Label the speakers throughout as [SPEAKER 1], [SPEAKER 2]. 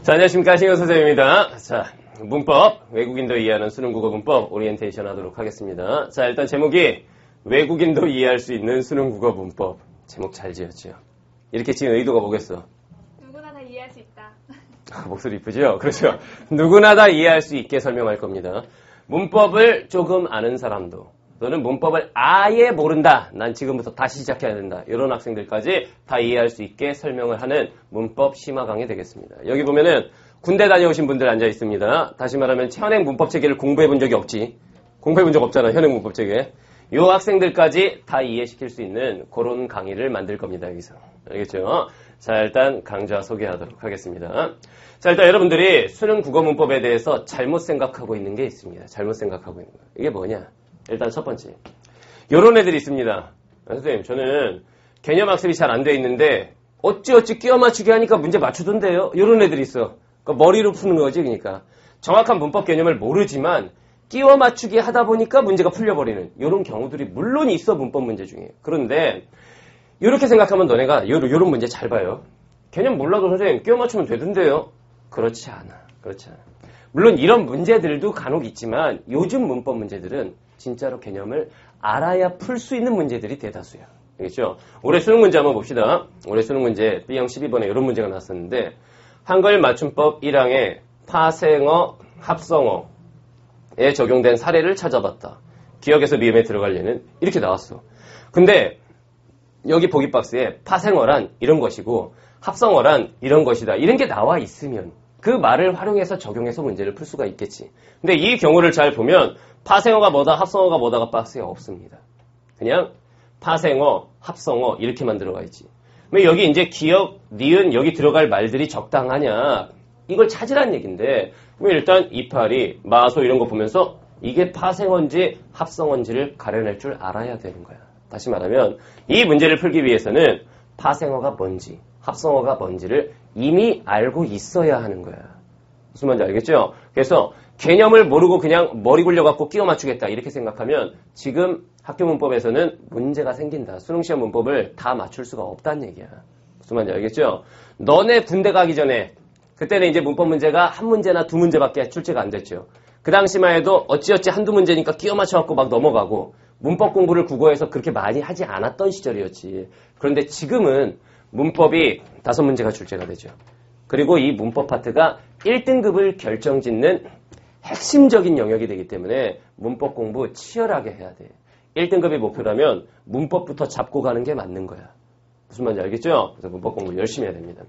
[SPEAKER 1] 자, 안녕하십니까. 신경 선생님입니다. 자, 문법, 외국인도 이해하는 수능국어 문법 오리엔테이션 하도록 하겠습니다. 자, 일단 제목이 외국인도 이해할 수 있는 수능국어 문법. 제목 잘 지었죠. 이렇게 지은 의도가 뭐겠어?
[SPEAKER 2] 누구나 다 이해할 수 있다.
[SPEAKER 1] 목소리 이쁘죠? 그렇죠. 누구나 다 이해할 수 있게 설명할 겁니다. 문법을 조금 아는 사람도 또는 문법을 아예 모른다. 난 지금부터 다시 시작해야 된다. 이런 학생들까지 다 이해할 수 있게 설명을 하는 문법 심화 강의 되겠습니다. 여기 보면은 군대 다녀오신 분들 앉아 있습니다. 다시 말하면 현행 문법 체계를 공부해 본 적이 없지. 공부해 본 적 없잖아. 현행 문법 체계. 이 학생들까지 다 이해시킬 수 있는 그런 강의를 만들 겁니다. 여기서. 알겠죠? 자, 일단 강좌 소개하도록 하겠습니다. 자, 일단 여러분들이 수능 국어 문법에 대해서 잘못 생각하고 있는 게 있습니다. 잘못 생각하고 있는 거. 이게 뭐냐? 일단 첫 번째. 요런 애들이 있습니다. 선생님, 저는 개념 학습이 잘 안 돼 있는데 어찌어찌 끼워 맞추기 하니까 문제 맞추던데요? 요런 애들이 있어. 그러니까 머리로 푸는 거지, 그러니까. 정확한 문법 개념을 모르지만 끼워 맞추기 하다 보니까 문제가 풀려버리는 요런 경우들이 물론 있어, 문법 문제 중에. 그런데 이렇게 생각하면 너네가 요런 문제 잘 봐요. 개념 몰라도 선생님 끼워 맞추면 되던데요? 그렇지 않아. 그렇지 않아. 물론 이런 문제들도 간혹 있지만 요즘 문법 문제들은 진짜로 개념을 알아야 풀 수 있는 문제들이 대다수야. 알겠죠? 올해 수능 문제 한번 봅시다. 올해 수능 문제 B형 12번에 이런 문제가 나왔었는데 한글 맞춤법 1항에 파생어, 합성어에 적용된 사례를 찾아봤다. 기억에서 미음에 들어가려는 이렇게 나왔어. 근데 여기 보기 박스에 파생어란 이런 것이고 합성어란 이런 것이다. 이런 게 나와 있으면 그 말을 활용해서 적용해서 문제를 풀 수가 있겠지. 근데 이 경우를 잘 보면 파생어가 뭐다, 합성어가 뭐다가 박스에 없습니다. 그냥 파생어, 합성어 이렇게만 들어가 있지. 그럼 여기 이제 기억, 니은 여기 들어갈 말들이 적당하냐 이걸 찾으란 얘기인데 그럼 일단 이파리, 마소 이런 거 보면서 이게 파생어인지 합성어인지를 가려낼 줄 알아야 되는 거야. 다시 말하면 이 문제를 풀기 위해서는 파생어가 뭔지 합성어가 뭔지를 이미 알고 있어야 하는 거야. 무슨 말인지 알겠죠? 그래서 개념을 모르고 그냥 머리 굴려갖고 끼워 맞추겠다 이렇게 생각하면 지금 학교 문법에서는 문제가 생긴다. 수능시험 문법을 다 맞출 수가 없다는 얘기야. 무슨 말인지 알겠죠? 너네 군대 가기 전에 그때는 이제 문법 문제가 한 문제나 두 문제밖에 출제가 안 됐죠. 그 당시만 해도 어찌어찌 한두 문제니까 끼워 맞춰갖고 막 넘어가고 문법 공부를 국어에서 그렇게 많이 하지 않았던 시절이었지. 그런데 지금은 문법이 5문제가 출제가 되죠. 그리고 이 문법 파트가 1등급을 결정짓는 핵심적인 영역이 되기 때문에 문법 공부 치열하게 해야 돼. 1등급이 목표라면 문법부터 잡고 가는 게 맞는 거야. 무슨 말인지 알겠죠? 그래서 문법 공부 열심히 해야 됩니다.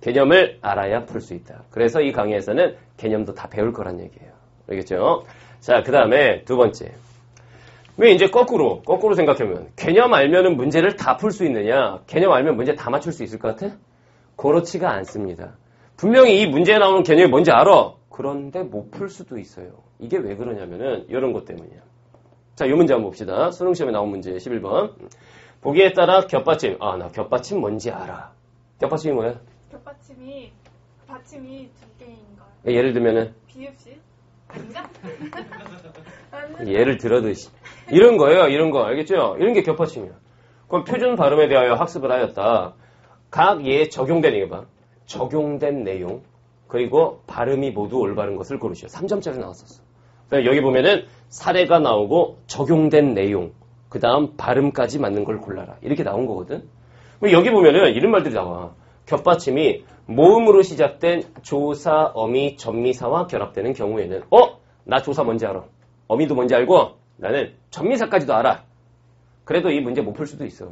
[SPEAKER 1] 개념을 알아야 풀 수 있다. 그래서 이 강의에서는 개념도 다 배울 거란 얘기예요. 알겠죠? 자, 그 다음에 두 번째. 왜 이제 거꾸로 생각하면 개념 알면은 문제를 다 풀 수 있느냐? 개념 알면 문제 다 맞출 수 있을 것 같아? 그렇지가 않습니다. 분명히 이 문제에 나오는 개념이 뭔지 알아. 그런데 못 풀 수도 있어요. 이게 왜 그러냐면은 이런 것 때문이야. 자, 이 문제 한번 봅시다. 수능시험에 나온 문제 11번. 보기에 따라 겹받침. 아, 나 겹받침 뭔지 알아. 겹받침이 뭐야?
[SPEAKER 2] 겹받침이 받침이 두 개인 걸.
[SPEAKER 1] 예를 들면은
[SPEAKER 2] 비읍시? 아닌가?
[SPEAKER 1] 예를 들어도 이런 거예요. 이런 거 알겠죠? 이런 게 겹받침이야. 그럼 표준 발음에 대하여 학습을 하였다. 각 예에 적용된 이거 봐. 적용된 내용 그리고 발음이 모두 올바른 것을 고르시오. 3점짜리 나왔었어. 여기 보면은 사례가 나오고 적용된 내용 그 다음 발음까지 맞는 걸 골라라. 이렇게 나온 거거든. 여기 보면은 이런 말들이 나와. 겹받침이 모음으로 시작된 조사, 어미, 전미사와 결합되는 경우에는 나 조사 뭔지 알아. 어미도 뭔지 알고 나는 전미사까지도 알아. 그래도 이 문제 못 풀 수도 있어.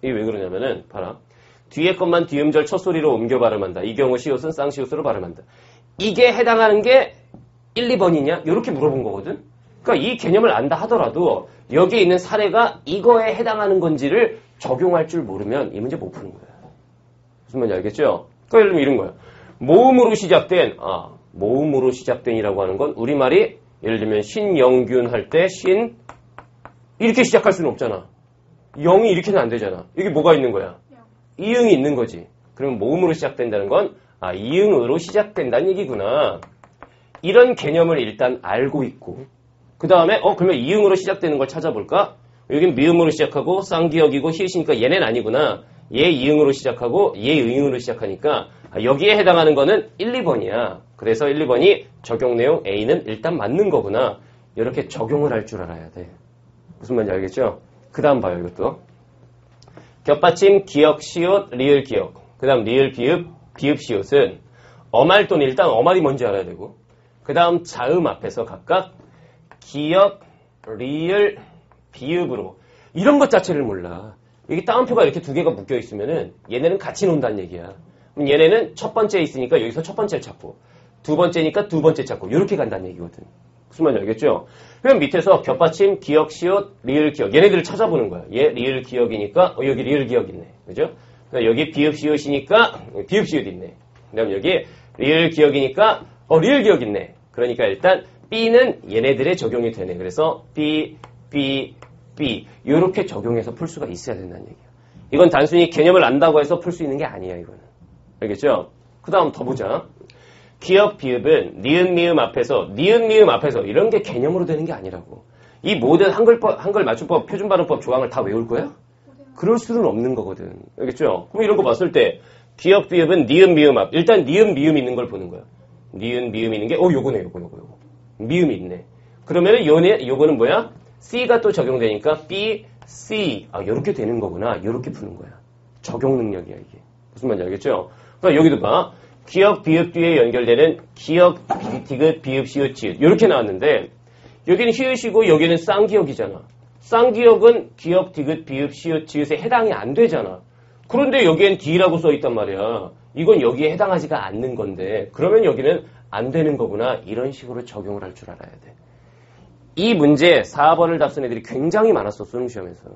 [SPEAKER 1] 이게 왜 그러냐면은 봐라. 뒤에 것만 뒤음절 첫 소리로 옮겨 발음한다. 이 경우 시옷은 쌍시옷으로 발음한다. 이게 해당하는 게 1, 2번이냐? 이렇게 물어본 거거든. 그러니까 이 개념을 안다 하더라도 여기에 있는 사례가 이거에 해당하는 건지를 적용할 줄 모르면 이 문제 못 푸는 거야. 무슨 말인지 알겠죠? 그러니까 예를 들면 이런 거야. 모음으로 시작된이라고 하는 건 우리말이 예를 들면 신영균 할 때 신 이렇게 시작할 수는 없잖아. 영이 이렇게는 안 되잖아. 여기 뭐가 있는 거야? 이응이 있는 거지. 그러면 모음으로 시작된다는 건 이응으로 시작된다는 얘기구나. 이런 개념을 일단 알고 있고 그 다음에 그러면 이응으로 시작되는 걸 찾아볼까? 여긴 미음으로 시작하고 쌍기역이고 히읗이니까 얘는 아니구나. 얘 이응으로 시작하고 얘 응으로 시작하니까 여기에 해당하는 거는 1, 2번이야. 그래서 1, 2번이 적용 내용 A는 일단 맞는 거구나. 이렇게 적용을 할 줄 알아야 돼. 무슨 말인지 알겠죠? 그 다음 봐요, 이것도. 겹받침, 기역, 시옷, 리을, 기역. 그 다음 리을, 비읍, 시옷은 어말돈 일단 어말이 뭔지 알아야 되고 그 다음 자음 앞에서 각각 기역, 리을, 비읍으로 이런 것 자체를 몰라. 여기 따옴표가 이렇게 두 개가 묶여 있으면은 얘네는 같이 논다는 얘기야. 그럼 얘네는 첫 번째에 있으니까 여기서 첫 번째를 찾고 두 번째니까 두 번째 찾고 이렇게 간다는 얘기거든. 무슨 말인지 알겠죠? 그럼 밑에서 겹받침, 기역, 시옷, 리을, 기역 얘네들을 찾아보는 거야. 얘 리을, 기역이니까 여기 리을, 기역 있네. 그죠? 여기 비읍, 시옷이니까 비읍, 시옷 있네. 그 다음 여기 리을, 기역이니까 리을, 기역 있네. 그러니까 일단 B는 얘네들의 적용이 되네. 그래서 B, 이렇게 적용해서 풀 수가 있어야 된다는 얘기야. 이건 단순히 개념을 안다고 해서 풀 수 있는 게 아니야. 이거는. 알겠죠? 그 다음 더 보자. 기역, 비읍은 니은, 미음 앞에서 이런 게 개념으로 되는 게 아니라고. 이 모든 한글 맞춤법, 표준발음법 조항을 다 외울 거야? 그럴 수는 없는 거거든. 알겠죠? 그럼 이런 거 봤을 때 기역, 비읍은 니은, 미음 앞. 일단 니은, 미음 있는 걸 보는 거야. 니은, 미음 있는 게 요거네. 미음이 있네. 그러면은 요거는 뭐야? C가 또 적용되니까 B, C. 요렇게 되는 거구나. 요렇게 푸는 거야. 적용 능력이야, 이게. 무슨 말인지 알겠죠? 그러니까 여기도 봐. 기역, 비읍 뒤에 연결되는 기역, 디귿, 비읍, 시읒, 지읒. 요렇게 나왔는데 여기는 히읗이고 여기는 쌍기역이잖아. 쌍기역은 기역, 디귿, 비읍, 시읒, 지읒에 해당이 안 되잖아. 그런데 여기엔 D라고 써 있단 말이야. 이건 여기에 해당하지가 않는 건데 그러면 여기는 안 되는 거구나. 이런 식으로 적용을 할 줄 알아야 돼. 이 문제 4번을 답쓴 애들이 굉장히 많았어. 수능 시험에서.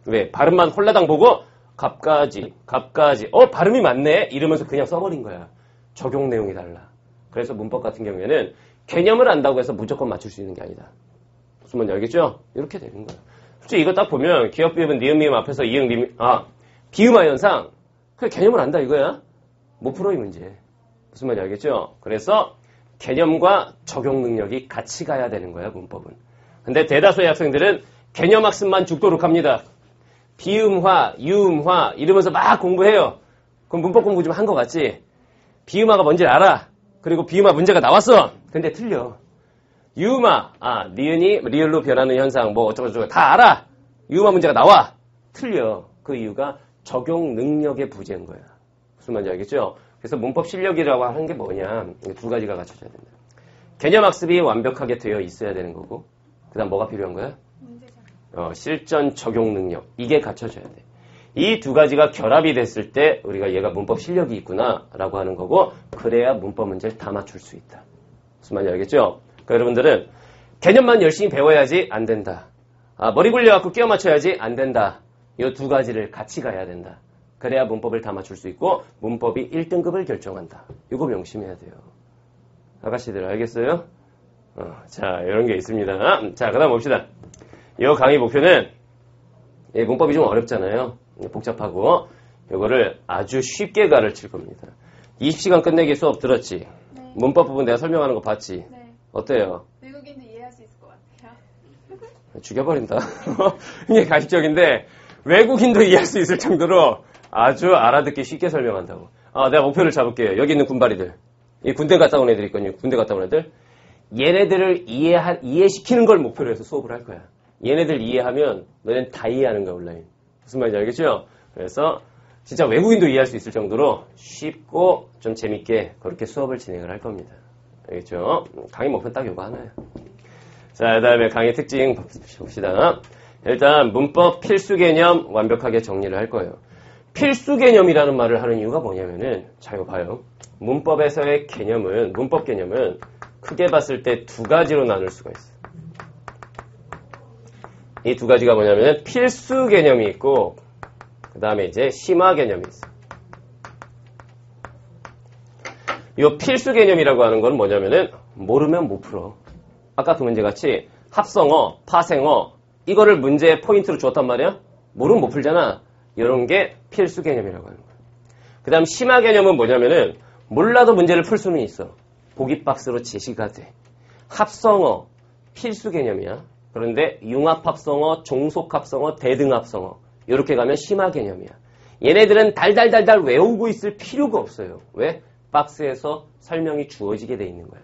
[SPEAKER 1] 왜? 발음만 홀라당 보고 갑가지. 발음이 맞네? 이러면서 그냥 써버린 거야. 적용 내용이 달라. 그래서 문법 같은 경우에는 개념을 안다고 해서 무조건 맞출 수 있는 게 아니다. 무슨 말인지 알겠죠? 이렇게 되는 거야. 솔직히 이거 딱 보면 기역, 비읍은 니은, 미음 앞에서 이응, 리음, 비음화 현상. 그 개념을 안다 이거야? 못 풀어 이 문제. 무슨 말인지 알겠죠? 그래서 개념과 적용 능력이 같이 가야 되는 거야, 문법은. 근데 대다수의 학생들은 개념 학습만 죽도록 합니다. 비음화, 유음화 이러면서 막 공부해요. 그럼 문법 공부 좀 한 거 같지? 비음화가 뭔지 알아. 그리고 비음화 문제가 나왔어. 근데 틀려. 유음화, 니은이 리을로 변하는 현상 뭐 어쩌고저쩌고 다 알아. 유음화 문제가 나와. 틀려. 그 이유가 적용 능력의 부재인 거야. 무슨 말인지 알겠죠? 그래서 문법 실력이라고 하는 게 뭐냐. 두 가지가 갖춰져야 된다. 개념 학습이 완벽하게 되어 있어야 되는 거고 그 다음 뭐가 필요한 거야? 실전 적용 능력. 이게 갖춰져야 돼. 이 두 가지가 결합이 됐을 때 우리가 얘가 문법 실력이 있구나 라고 하는 거고 그래야 문법 문제를 다 맞출 수 있다. 무슨 말인지 알겠죠? 그러니까 여러분들은 개념만 열심히 배워야지 안 된다. 머리 굴려갖고 끼워 맞춰야지 안 된다. 이 두 가지를 같이 가야 된다. 그래야 문법을 다 맞출 수 있고 문법이 1등급을 결정한다. 이거 명심해야 돼요. 아가씨들 알겠어요? 자, 이런 게 있습니다. 자, 그 다음 봅시다. 이 강의 목표는 문법이 좀 어렵잖아요. 복잡하고 이거를 아주 쉽게 가르칠 겁니다. 20시간 끝내기 수업 들었지?
[SPEAKER 2] 네.
[SPEAKER 1] 문법 부분 내가 설명하는 거 봤지?
[SPEAKER 2] 네.
[SPEAKER 1] 어때요?
[SPEAKER 2] 외국인도 이해할 수 있을 것 같아요.
[SPEAKER 1] 죽여버린다. 이게 가식적인데 외국인도 이해할 수 있을 정도로 아주 알아듣기 쉽게 설명한다고. 내가 목표를 잡을게요. 여기 있는 군발이들. 이 군대 갔다 온 애들 있거든요. 군대 갔다 온 애들. 얘네들을 이해시키는 걸 목표로 해서 수업을 할 거야. 얘네들 이해하면 너넨 다 이해하는 거야, 온라인. 무슨 말인지 알겠죠? 그래서 진짜 외국인도 이해할 수 있을 정도로 쉽고 좀 재밌게 그렇게 수업을 진행을 할 겁니다. 알겠죠? 강의 목표 딱 이거 하나예요. 자, 그 다음에 강의 특징 봅시다. 일단 문법 필수 개념 완벽하게 정리를 할 거예요. 필수 개념이라는 말을 하는 이유가 뭐냐면은 자, 이거 봐요. 문법에서의 개념은 문법 개념은 크게 봤을 때 두 가지로 나눌 수가 있어요. 이 두 가지가 뭐냐면 필수 개념이 있고 그 다음에 이제 심화 개념이 있어요. 이 필수 개념이라고 하는 건 뭐냐면은 모르면 못 풀어. 아까 그 문제 같이 합성어, 파생어 이거를 문제의 포인트로 줬단 말이야. 모르면 못 풀잖아. 이런 게 필수 개념이라고 하는 거야. 그 다음 심화 개념은 뭐냐면은 몰라도 문제를 풀 수는 있어. 보기 박스로 제시가 돼. 합성어, 필수 개념이야. 그런데 융합합성어, 종속합성어, 대등합성어 이렇게 가면 심화 개념이야. 얘네들은 달달달달 외우고 있을 필요가 없어요. 왜? 박스에서 설명이 주어지게 돼 있는 거야.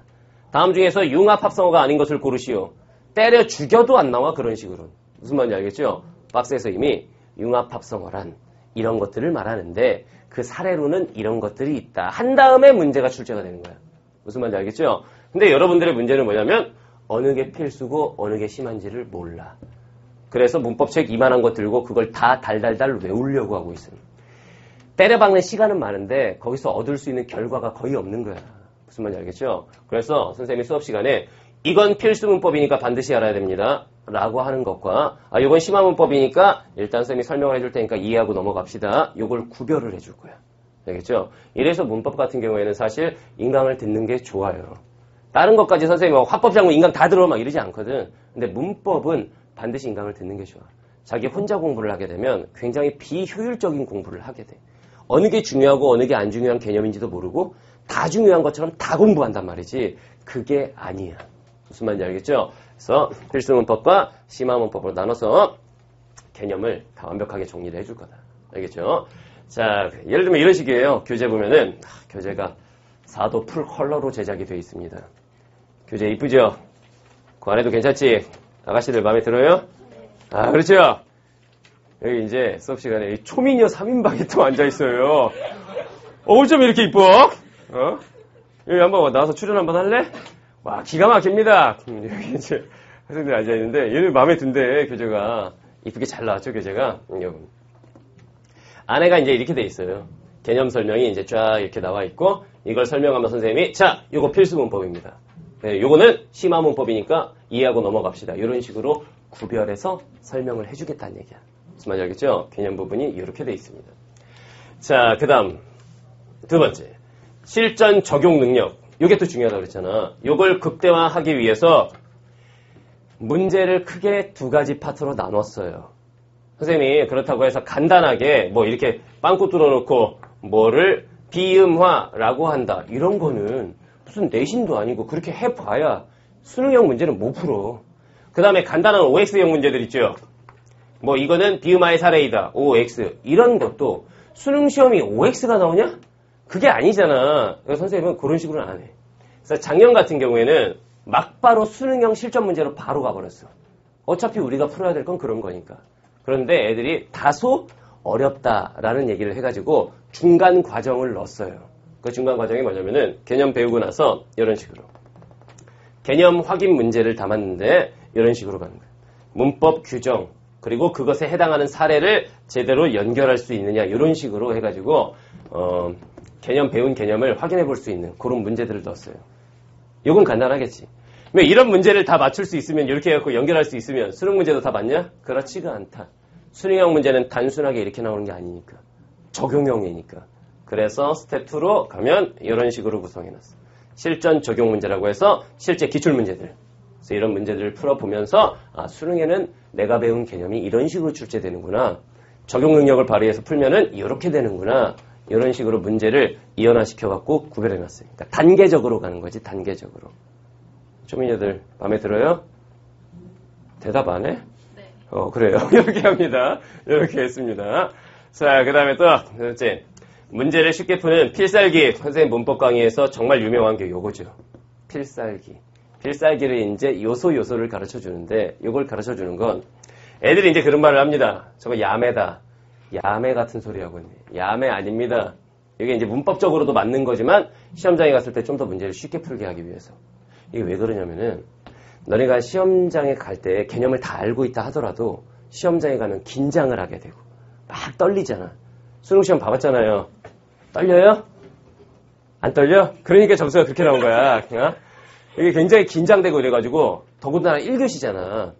[SPEAKER 1] 다음 중에서 융합합성어가 아닌 것을 고르시오. 때려 죽여도 안 나와, 그런 식으로. 무슨 말인지 알겠죠? 박스에서 이미 융합합성어란 이런 것들을 말하는데 그 사례로는 이런 것들이 있다. 한 다음에 문제가 출제가 되는 거야. 무슨 말인지 알겠죠? 근데 여러분들의 문제는 뭐냐면 어느 게 필수고 어느 게 심한지를 몰라. 그래서 문법책 이만한 것 들고 그걸 다 달달달 외우려고 하고 있어요. 때려박는 시간은 많은데 거기서 얻을 수 있는 결과가 거의 없는 거야. 무슨 말인지 알겠죠? 그래서 선생님이 수업 시간에 이건 필수 문법이니까 반드시 알아야 됩니다. 라고 하는 것과 이건 심화 문법이니까 일단 선생님이 설명을 해줄 테니까 이해하고 넘어갑시다. 이걸 구별을 해줄 거야. 알겠죠? 이래서 문법 같은 경우에는 사실 인강을 듣는 게 좋아요. 다른 것까지 선생님이 화법 장문 인강 다 들어 막 이러지 않거든. 근데 문법은 반드시 인강을 듣는 게 좋아. 자기 혼자 공부를 하게 되면 굉장히 비효율적인 공부를 하게 돼. 어느 게 중요하고 어느 게 안 중요한 개념인지도 모르고 다 중요한 것처럼 다 공부한단 말이지. 그게 아니야. 무슨 말인지 알겠죠? 그래서 필수 문법과 심화 문법으로 나눠서 개념을 다 완벽하게 정리를 해줄 거다. 알겠죠? 자, 예를 들면 이런 식이에요. 교재 보면은 교재가 4도 풀 컬러로 제작이 되어 있습니다. 교재 이쁘죠? 그 안에도 괜찮지? 아가씨들 마음에 들어요? 아, 그렇죠? 여기 이제 수업 시간에 초미녀 3인방이 또 앉아있어요. 어쩜 이렇게 이뻐? 여기 한번 나와서 출연 한번 할래? 와, 기가 막힙니다. 여기 이제 학생들이 앉아있는데 얘는 마음에 든대, 교재가. 이쁘게 잘 나왔죠, 교재가? 안에가 이제 이렇게 돼 있어요. 개념 설명이 이제 쫙 이렇게 나와 있고 이걸 설명하면 선생님이 자, 요거 필수 문법입니다. 네, 요거는 심화 문법이니까 이해하고 넘어갑시다. 이런 식으로 구별해서 설명을 해주겠다는 얘기야. 무슨 말인지 알겠죠? 개념 부분이 이렇게 돼 있습니다. 자, 그 다음 두 번째, 실전 적용 능력. 요게 또 중요하다고 그랬잖아. 요걸 극대화하기 위해서 문제를 크게 두 가지 파트로 나눴어요. 선생님이 그렇다고 해서 간단하게 뭐 이렇게 빵꾸 뚫어놓고 뭐를 비음화라고 한다. 이런 거는 무슨 내신도 아니고 그렇게 해봐야 수능형 문제는 못 풀어. 그 다음에 간단한 OX형 문제들 있죠. 뭐 이거는 비음화의 사례이다. OX. 이런 것도 수능 시험이 OX가 나오냐? 그게 아니잖아. 그래서 선생님은 그런 식으로는 안 해. 그래서 작년 같은 경우에는 막바로 수능형 실전 문제로 바로 가버렸어. 어차피 우리가 풀어야 될 건 그런 거니까. 그런데 애들이 다소 어렵다라는 얘기를 해가지고 중간 과정을 넣었어요. 그 중간 과정이 뭐냐면은 개념 배우고 나서 이런 식으로 개념 확인 문제를 담았는데 이런 식으로 가는 거예요. 문법 규정 그리고 그것에 해당하는 사례를 제대로 연결할 수 있느냐 이런 식으로 해가지고 개념 배운 개념을 확인해 볼 수 있는 그런 문제들을 넣었어요. 이건 간단하겠지. 이런 문제를 다 맞출 수 있으면 이렇게 해갖고 연결할 수 있으면 수능 문제도 다 맞냐? 그렇지가 않다. 수능형 문제는 단순하게 이렇게 나오는 게 아니니까. 적용형이니까. 그래서 스텝 2로 가면 이런 식으로 구성해놨어. 실전 적용 문제라고 해서 실제 기출문제들. 그래서 이런 문제들을 풀어보면서 수능에는 내가 배운 개념이 이런 식으로 출제되는구나. 적용 능력을 발휘해서 풀면은 이렇게 되는구나. 이런 식으로 문제를 이연화시켜갖고 구별해놨어요. 그러니까 단계적으로 가는 거지, 단계적으로. 초미녀들 마음에 들어요? 대답 안 해?
[SPEAKER 2] 네.
[SPEAKER 1] 그래요. 이렇게 합니다. 이렇게 했습니다. 자, 그 다음에 또, 둘째. 문제를 쉽게 푸는 필살기. 선생님 문법 강의에서 정말 유명한 게 요거죠. 필살기. 필살기를 이제 요소를 가르쳐 주는데, 요걸 가르쳐 주는 건 애들이 이제 그런 말을 합니다. 저거 야매다. 야매 같은 소리 하고 있네. 야매 아닙니다. 이게 이제 문법적으로도 맞는 거지만, 시험장에 갔을 때 좀 더 문제를 쉽게 풀게 하기 위해서. 이게 왜 그러냐면은 너네가 시험장에 갈 때 개념을 다 알고 있다 하더라도 시험장에 가면 긴장을 하게 되고 막 떨리잖아. 수능시험 봐봤잖아요. 떨려요? 안 떨려? 그러니까 점수가 그렇게 나온 거야. 이게 굉장히 긴장되고 이래가지고 더군다나 1교시잖아.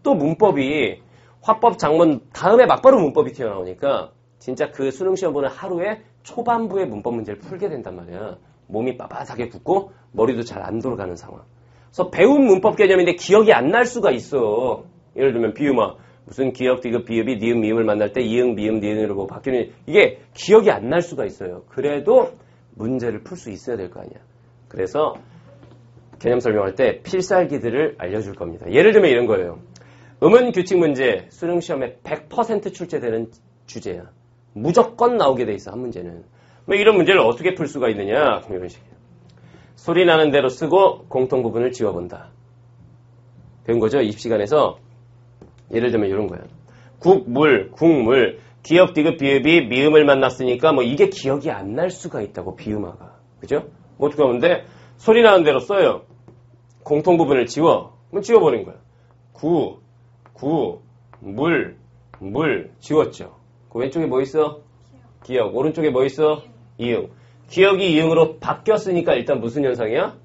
[SPEAKER 1] 또 문법이 화법 장문 다음에 막바로 문법이 튀어나오니까 진짜 그 수능시험 보는 하루에 초반부에 문법 문제를 풀게 된단 말이야. 몸이 빳빳하게 굳고 머리도 잘 안 돌아가는 상황. 그래서 배운 문법 개념인데 기억이 안 날 수가 있어. 예를 들면 비음화. 무슨 기역, 디귿, 비읍이 니은, 미음을 만날 때 이응, 미음, 니은으로 뭐 바뀌는 이게 기억이 안 날 수가 있어요. 그래도 문제를 풀 수 있어야 될 거 아니야. 그래서 개념 설명할 때 필살기들을 알려줄 겁니다. 예를 들면 이런 거예요. 음은 규칙 문제 수능 시험에 100% 출제되는 주제야. 무조건 나오게 돼 있어, 한 문제는. 뭐 이런 문제를 어떻게 풀 수가 있느냐? 이런 식이에요. 소리 나는 대로 쓰고 공통 부분을 지워본다. 배운 거죠? 20시간에서. 예를 들면 이런 거야. 국물, 국물, 기역, 디귿, 비읍이 미음을 만났으니까 뭐 이게 기억이 안 날 수가 있다고, 비음화가. 그죠? 뭐 어떻게 하면 돼? 소리 나는 대로 써요. 공통 부분을 지워. 그럼 지워버린 거야. 물, 지웠죠. 그 왼쪽에 뭐 있어? 기역. 오른쪽에 뭐 있어? 이응. 기역이 이응으로 바뀌었으니까 일단 무슨 현상이야?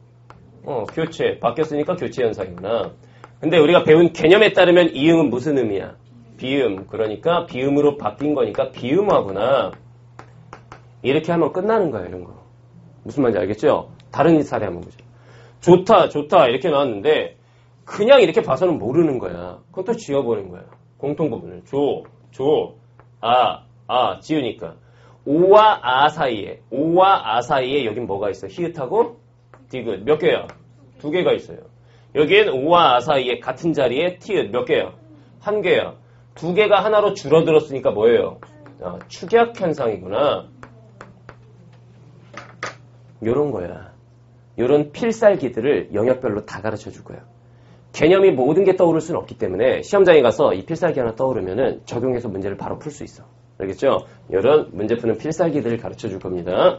[SPEAKER 1] 교체. 바뀌었으니까 교체 현상이구나. 근데 우리가 배운 개념에 따르면 이응은 무슨 음이야? 비음. 그러니까 비음으로 바뀐 거니까 비음화구나. 이렇게 하면 끝나는 거야, 이런 거. 무슨 말인지 알겠죠? 다른 사례 한번 보죠. 좋다, 이렇게 나왔는데, 그냥 이렇게 봐서는 모르는 거야. 그건 또 지워버린 거야. 공통 부분을. 지우니까. 오와 아 사이에 여긴 뭐가 있어? 히읗하고 디귿. 몇 개야? 2개가 있어요. 여기엔 오와 아 사이에 같은 자리에 티읕 몇 개야? 1개야. 2개가 하나로 줄어들었으니까 뭐예요? 축약 현상이구나. 요런 거야. 요런 필살기들을 영역별로 다 가르쳐 줄 거야. 개념이 모든 게 떠오를 수는 없기 때문에 시험장에 가서 이 필살기 하나 떠오르면은 적용해서 문제를 바로 풀 수 있어. 알겠죠? 이런 문제 푸는 필살기들을 가르쳐 줄 겁니다.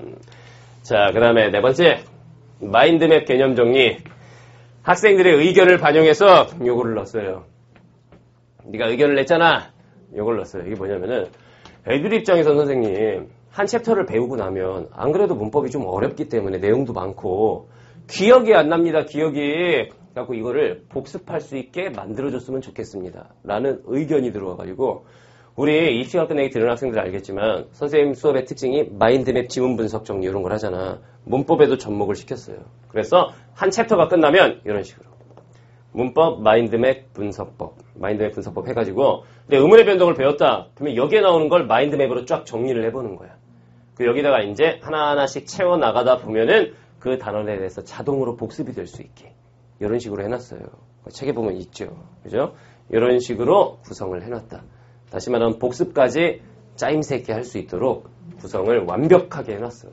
[SPEAKER 1] 자, 그 다음에 4번째. 마인드맵 개념 정리. 학생들의 의견을 반영해서 요거를 넣었어요. 네가 의견을 냈잖아. 요걸 넣었어요. 이게 뭐냐면은 애들 입장에서 선생님 한 챕터를 배우고 나면 안 그래도 문법이 좀 어렵기 때문에 내용도 많고 기억이 안 납니다. 기억이. 그래서 이거를 복습할 수 있게 만들어줬으면 좋겠습니다. 라는 의견이 들어와가지고 우리 입시가 끝내기 들은 학생들 알겠지만 선생님 수업의 특징이 마인드맵 지문 분석 정리 이런 걸 하잖아. 문법에도 접목을 시켰어요. 그래서 한 챕터가 끝나면 이런 식으로 문법 마인드맵 분석법 해가지고 의문의 변동을 배웠다. 그러면 여기에 나오는 걸 마인드맵으로 쫙 정리를 해보는 거야. 그 여기다가 이제 하나하나씩 채워나가다 보면은 그 단원에 대해서 자동으로 복습이 될 수 있게 이런 식으로 해놨어요. 책에 보면 있죠. 그죠? 이런 식으로 구성을 해놨다. 다시 말하면 복습까지 짜임새 있게 할 수 있도록 구성을 완벽하게 해놨어.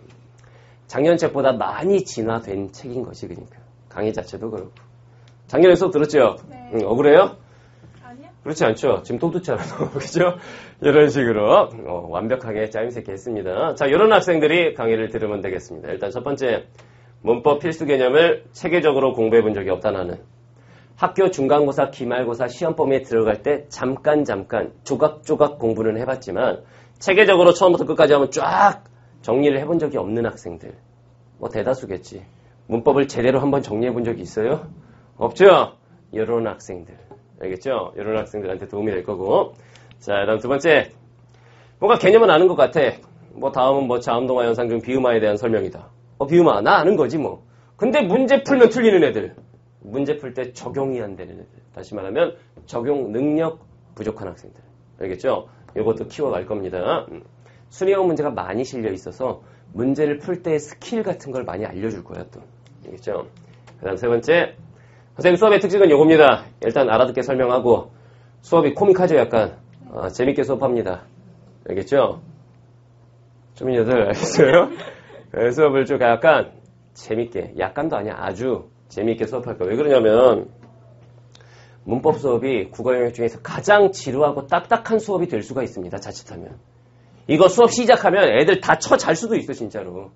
[SPEAKER 1] 작년 책보다 많이 진화된 책인 것이 그러니까. 강의 자체도 그렇고. 작년에 수업 들었죠?
[SPEAKER 2] 네.
[SPEAKER 1] 억울해요?
[SPEAKER 2] 아니요.
[SPEAKER 1] 그렇지 않죠? 지금 또 듣지 않아요. 그죠? 이런 식으로 완벽하게 짜임새 있게 했습니다. 자, 이런 학생들이 강의를 들으면 되겠습니다. 일단 첫 번째, 문법 필수 개념을 체계적으로 공부해 본 적이 없다 나는. 학교 중간고사, 기말고사, 시험범위에 들어갈 때 잠깐 조각조각 공부는 해봤지만 체계적으로 처음부터 끝까지 한번 쫙 정리를 해본 적이 없는 학생들. 뭐 대다수겠지. 문법을 제대로 한번 정리해 본 적이 있어요? 없죠? 이런 학생들. 알겠죠? 이런 학생들한테 도움이 될 거고. 자, 다음 두 번째. 뭔가 개념은 아는 것 같아. 뭐 다음은 뭐 자음동화 현상 중 비음화에 대한 설명이다. 비음화. 나 아는 거지 뭐. 근데 문제 풀면 틀리는 애들. 문제 풀 때 적용이 안 되는 애들. 다시 말하면 적용 능력 부족한 학생들. 알겠죠? 이것도 키워갈 겁니다. 순위형 문제가 많이 실려 있어서 문제를 풀 때의 스킬 같은 걸 많이 알려줄 거야 또. 알겠죠? 그 다음 세 번째. 선생님 수업의 특징은 요겁니다. 일단 알아듣게 설명하고 수업이 코믹하죠 약간. 재밌게 수업합니다. 알겠죠? 주민여들 알겠어요? 수업을 좀 약간 재밌게, 약간도 아니야 아주 재미있게 수업할 거예요. 왜 그러냐면 문법 수업이 국어 영역 중에서 가장 지루하고 딱딱한 수업이 될 수가 있습니다. 자칫하면. 이거 수업 시작하면 애들 다 쳐 잘 수도 있어 진짜로.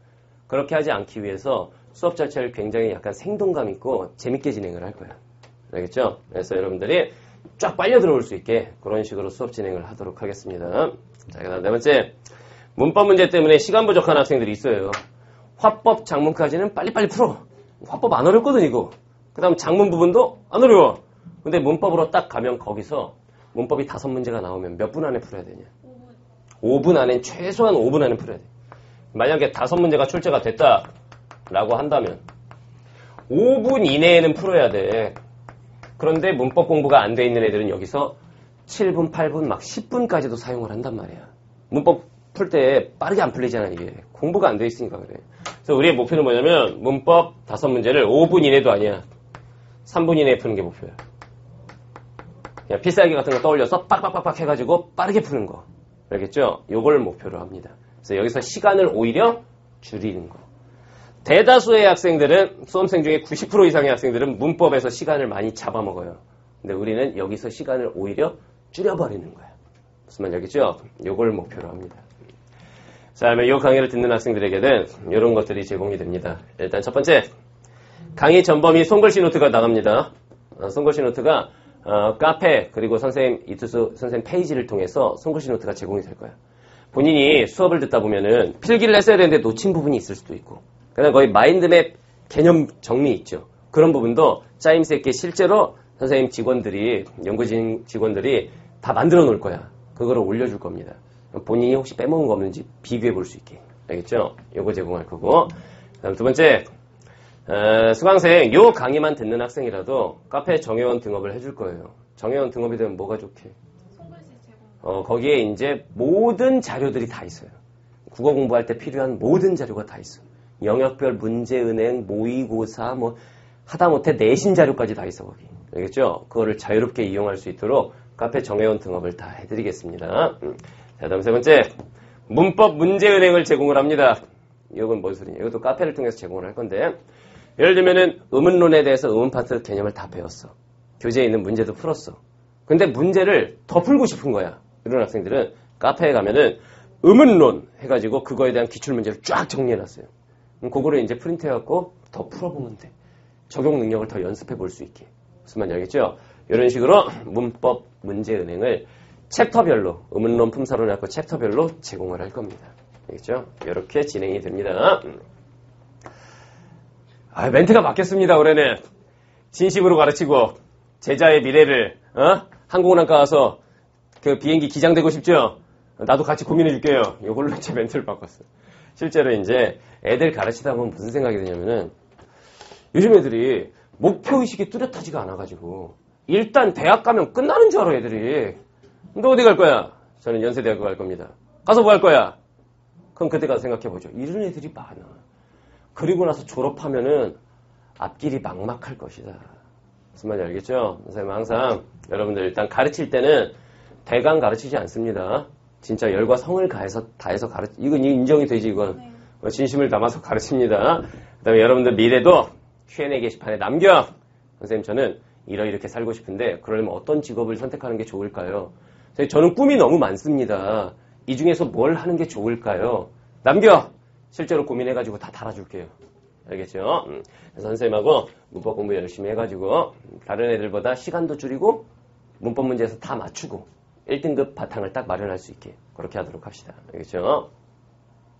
[SPEAKER 1] 그렇게 하지 않기 위해서 수업 자체를 굉장히 약간 생동감 있고 재밌게 진행을 할 거예요. 알겠죠? 그래서 여러분들이 쫙 빨려 들어올 수 있게 그런 식으로 수업 진행을 하도록 하겠습니다. 자, 그 다음 네 번째. 문법 문제 때문에 시간 부족한 학생들이 있어요. 화법 장문까지는 빨리빨리 풀어. 화법 안 어렵거든 이거. 그 다음 장문 부분도 안 어려워. 근데 문법으로 딱 가면 거기서 문법이 5문제가 나오면 몇 분 안에 풀어야 되냐? 5분 안에 최소한 5분 안에 풀어야 돼. 만약에 5문제가 출제가 됐다라고 한다면 5분 이내에는 풀어야 돼. 그런데 문법 공부가 안 돼 있는 애들은 여기서 7분, 8분, 막 10분까지도 사용을 한단 말이야. 문법 풀 때 빠르게 안 풀리잖아 이게. 공부가 안 돼 있으니까 그래. 그래서 우리의 목표는 뭐냐면 문법 5문제를 5분 이내도 아니야. 3분 이내에 푸는 게 목표야. 그냥 필살기 같은 거 떠올려서 빡빡빡빡 해가지고 빠르게 푸는 거. 알겠죠? 요걸 목표로 합니다. 그래서 여기서 시간을 오히려 줄이는 거. 대다수의 학생들은, 수험생 중에 90% 이상의 학생들은 문법에서 시간을 많이 잡아먹어요. 근데 우리는 여기서 시간을 오히려 줄여버리는 거야. 무슨 말인지 알겠죠? 요걸 목표로 합니다. 자, 그러면 이 강의를 듣는 학생들에게는 이런 것들이 제공이 됩니다. 일단 첫 번째, 강의 전범위 손글씨 노트가 나갑니다. 손글씨 노트가 카페 그리고 선생님 이투스 선생님 페이지를 통해서 손글씨 노트가 제공이 될 거야. 본인이 수업을 듣다 보면은 필기를 했어야 되는데 놓친 부분이 있을 수도 있고, 그냥 거의 마인드맵 개념 정리 있죠. 그런 부분도 짜임새 있게 실제로 선생님 직원들이, 연구진 직원들이 다 만들어 놓을 거야. 그거를 올려줄 겁니다. 본인이 혹시 빼먹은 거 없는지 비교해 볼 수 있게. 알겠죠? 요거 제공할 거고. 그다음 두 번째, 수강생, 요 강의만 듣는 학생이라도 카페 정회원 등업을 해줄 거예요. 정회원 등업이 되면 뭐가 좋게?
[SPEAKER 2] 손글씨 제공.
[SPEAKER 1] 거기에 이제 모든 자료들이 다 있어요. 국어 공부할 때 필요한 모든 자료가 다 있어. 영역별 문제은행, 모의고사, 뭐, 하다못해 내신 자료까지 다 있어, 거기. 알겠죠? 그거를 자유롭게 이용할 수 있도록 카페 정회원 등업을 다 해드리겠습니다. 자, 다음 세 번째. 문법 문제은행을 제공을 합니다. 이건 뭔 소리냐. 이것도 카페를 통해서 제공을 할 건데, 예를 들면은 의문론에 대해서 의문 파트 개념을 다 배웠어. 교재에 있는 문제도 풀었어. 근데 문제를 더 풀고 싶은 거야. 이런 학생들은 카페에 가면은 의문론 해가지고 그거에 대한 기출문제를 쫙 정리해놨어요. 그럼 그거를 이제 프린트해갖고 더 풀어보면 돼. 적용 능력을 더 연습해 볼 수 있게. 무슨 말인지 알겠죠? 이런 식으로 문법 문제은행을 챕터별로, 의문론 품사론 해갖고 챕터별로 제공을 할 겁니다. 알겠죠? 이렇게 진행이 됩니다. 멘트가 바뀌었습니다. 올해는 진심으로 가르치고 제자의 미래를 항공운항과 가서 그 비행기 기장 되고 싶죠? 나도 같이 고민해 줄게요. 이걸로 제 멘트를 바꿨어요. 실제로 이제 애들 가르치다 보면 무슨 생각이 드냐면은 요즘 애들이 목표의식이 뚜렷하지가 않아가지고 일단 대학 가면 끝나는 줄 알아, 애들이. 너 어디 갈 거야? 저는 연세대학교 갈 겁니다. 가서 뭐 할 거야? 그럼 그때 가서 생각해보죠. 이런 애들이 많아. 그리고 나서 졸업하면은 앞길이 막막할 것이다. 무슨 말인지 알겠죠? 선생님은 항상 여러분들 일단 가르칠 때는 대강 가르치지 않습니다. 진짜 열과 성을 다해서 이건 인정이 되지, 이건.
[SPEAKER 2] 네.
[SPEAKER 1] 진심을 담아서 가르칩니다. 그 다음에 여러분들 미래도 Q&A 게시판에 남겨. 선생님, 저는 이렇게 살고 싶은데 그러려면 어떤 직업을 선택하는 게 좋을까요? 저는 꿈이 너무 많습니다. 이 중에서 뭘 하는 게 좋을까요? 남겨! 실제로 고민해가지고 다 달아줄게요. 알겠죠? 그래서 선생님하고 문법 공부 열심히 해가지고 다른 애들보다 시간도 줄이고 문법 문제에서 다 맞추고 1등급 바탕을 딱 마련할 수 있게 그렇게 하도록 합시다. 알겠죠?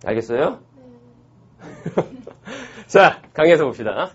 [SPEAKER 1] 알겠어요?
[SPEAKER 2] 네.
[SPEAKER 1] 자, 강의에서 봅시다.